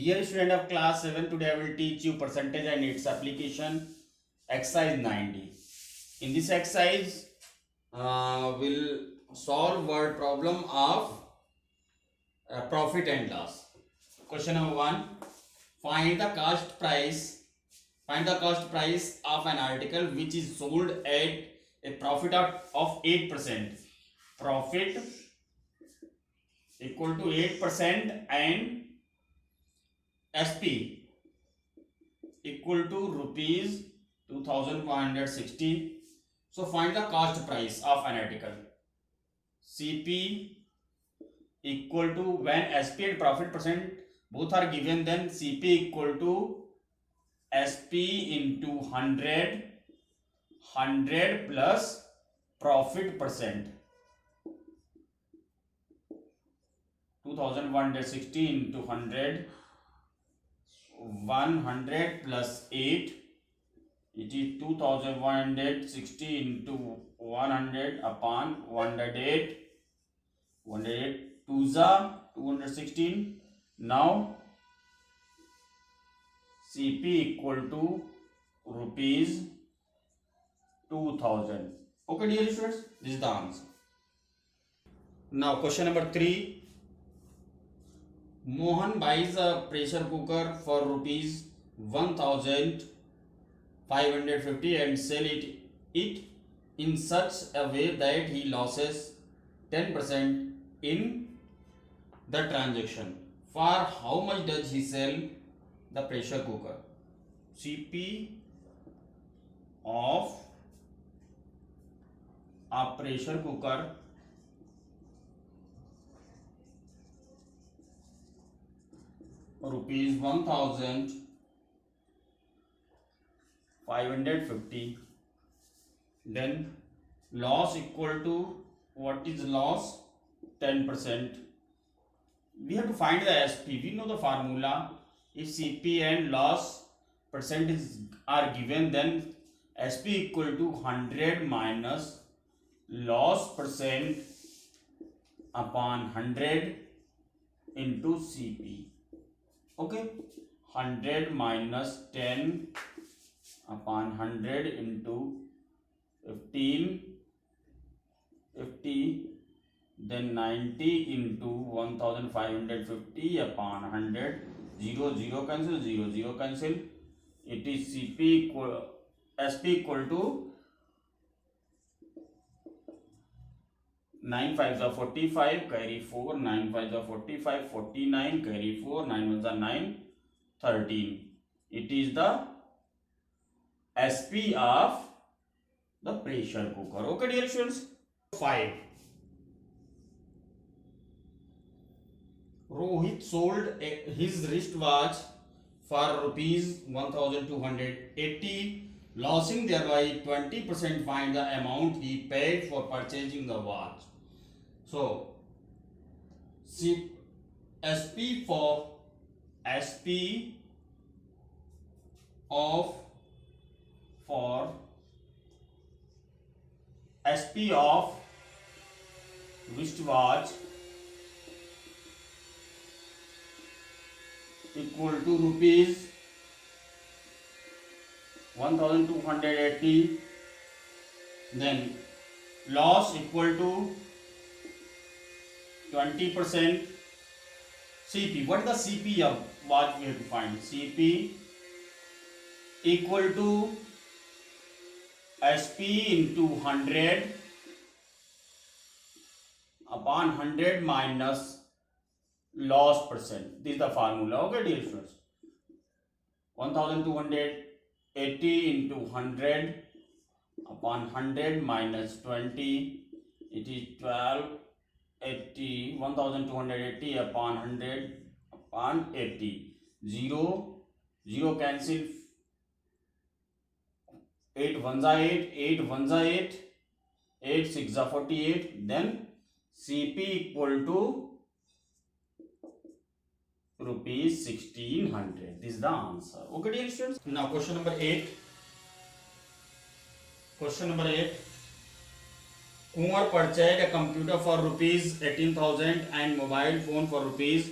Dear student of class 7, today I will teach you percentage and its application, exercise 90. In this exercise, we'll solve word problem of profit and loss. Question number 1, find the cost price. Find the cost price of an article which is sold at a profit of 8%. Profit equal to 8% and SP equal to rupees 2160. So find the cost price of an article. CP equal to, when SP and profit percent both are given, then CP equal to SP into 100 plus profit percent. 2160 into 100 plus 8, it is 2160 into 100 upon 108. 108 2 216. Now CP equal to rupees 2000. Okay dear students, this is the answer. Now question number 3. Mohan buys a pressure cooker for rupees 1550 and sell it in such a way that he loses 10% in the transaction. For how much does he sell the pressure cooker? CP of a pressure cooker rupees 1550. Then loss equal to, what is loss? 10%. We have to find the SP. We know the formula. If CP and loss percentage are given, then SP equal to 100 minus loss percent upon 100 into CP. Okay, 100 minus 10 upon 100 into 15, 50, then 90 into 1550 upon 100. 0 cancel, 0 cancel. It is CP equal, SP equal to 9 5s are 45, carry 4, 9 5s are 45, 49, carry 4, 9 1s are 9, 13. It is the SP of the pressure cooker. Okay dear students. 5. Rohit sold his wristwatch for rupees 1280, losing thereby 20%. Find the amount he paid for purchasing the watch. So SP for SP of wristwatch equal to rupees 1280. Then loss equal to 20%. CP, what is the CP of watch we have to find? CP equal to SP into 100 upon 100 minus loss percent. This is the formula. Okay dear students. 1280 into 100 upon 100 minus 20, it is 1280. 1280 upon 100 upon 80. 0 cancel. 8 1s are 8, 8 1s are 8, 8 6 are 48. Then CP equal to rupees 1600. This is the answer. Okay dear students. Now question number 8. Question number 8. Kumar purchased a computer for rupees 18,000 and mobile phone for rupees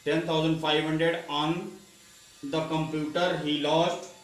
10,500 on the computer he lost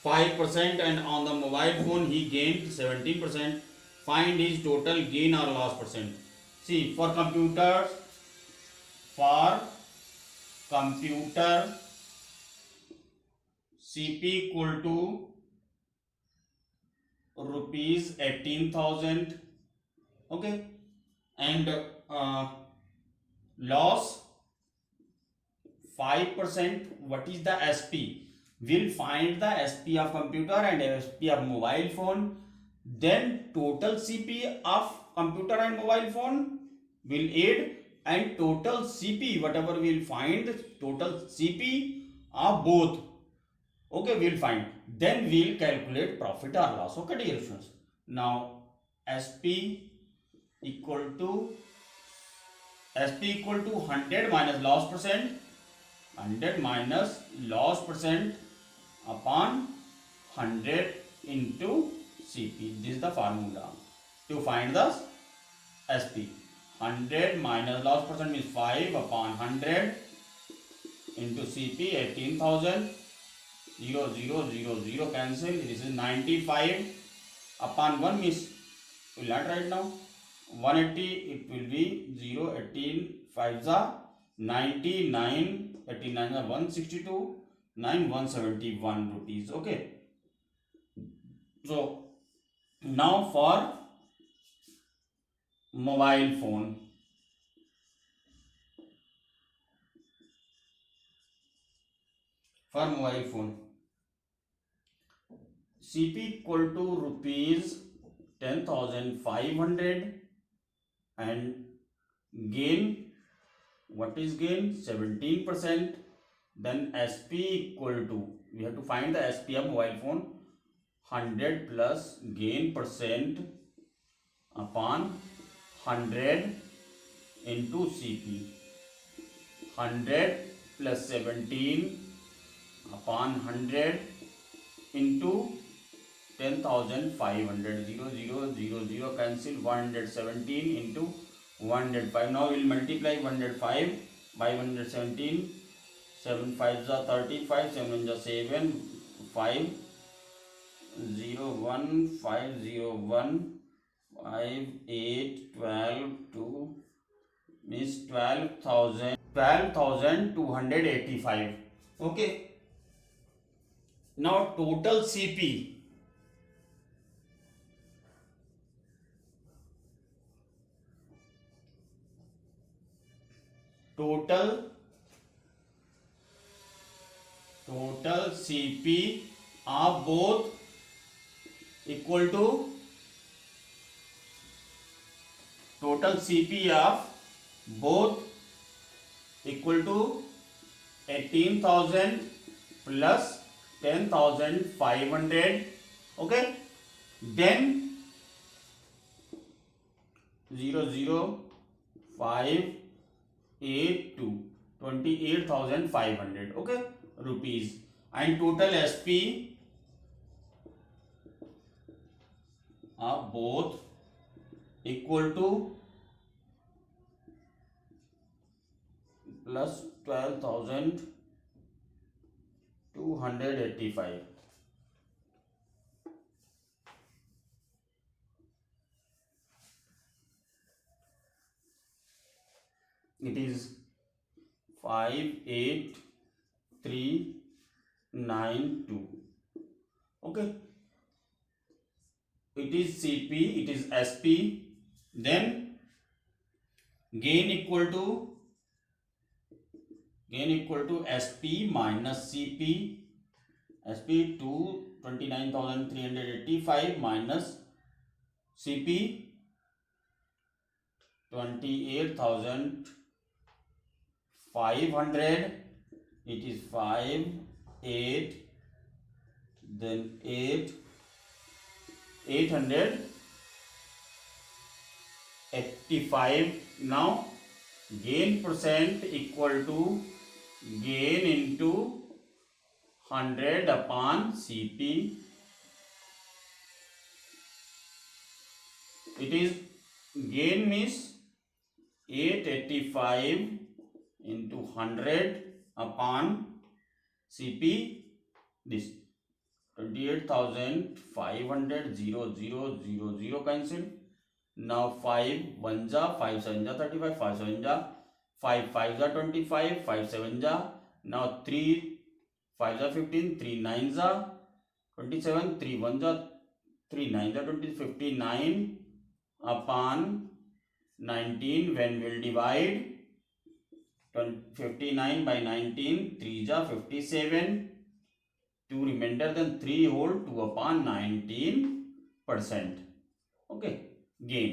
5% and on the mobile phone he gained 17%. Find his total gain or loss percent. See, for computer CP equal to rupees 18,000. Okay, and loss 5%. What is the SP? We'll find the SP of computer and SP of mobile phone. Then total CP of computer and mobile phone will add, and total CP whatever we'll find, total CP of both. Okay, we'll find. Then we'll calculate profit or loss. Okay, dear students. Now SP equal to 100 minus loss percent. 100 minus loss percent upon 100 into CP. This is the formula to find the SP. 100 minus loss percent means 5 upon 100 into CP 18,000. 0 0 0 0 cancel. This is 95 upon 1 means we will not write now. 180 it will be 0 18 5 99 89 162 9 171 rupees. Okay, so now for mobile phone. For mobile phone CP equal to rupees 10,500 and gain, what is gain? 17%. Then SP equal to, we have to find the SP of mobile phone, 100 plus gain percent upon 100 into CP. 100 plus 17 upon 100 into 10,500. 0 0 0 0 cancel. 117 into 105. Now we will multiply 105 by 117. 7 5 are 35. 7 1 7. 5 0 1 5 0 1 5 8 12 2 means 12,285. Okay. Now total CP. Total CP of both equal to total CP of both equal to 18,000 plus 10,500. Okay, then 0 0 5 8 2 28,500. Okay, rupees. And total SP of both equal to plus 12,285. It is 58392. Okay, it is CP, it is SP. Then gain equal to SP minus CP. SP 29,385 minus CP 28,500. It is 5 8 then 8 885. Now gain percent equal to gain into 100 upon CP. It is gain means 885 into 100 upon CP this 28,500 0 cancel. Now 5 1 ja 5 7 ja 35 5 7 ja 5 5 ja 25 5 7 ja. Now 3 5 ja 15 3 9 ja 27 3 1 ja 3 9 ja 20 59 upon 19 when we'll divide 59 by 19 3 ja 57 2 remainder then 3 whole 2 upon 19%. Okay, gain.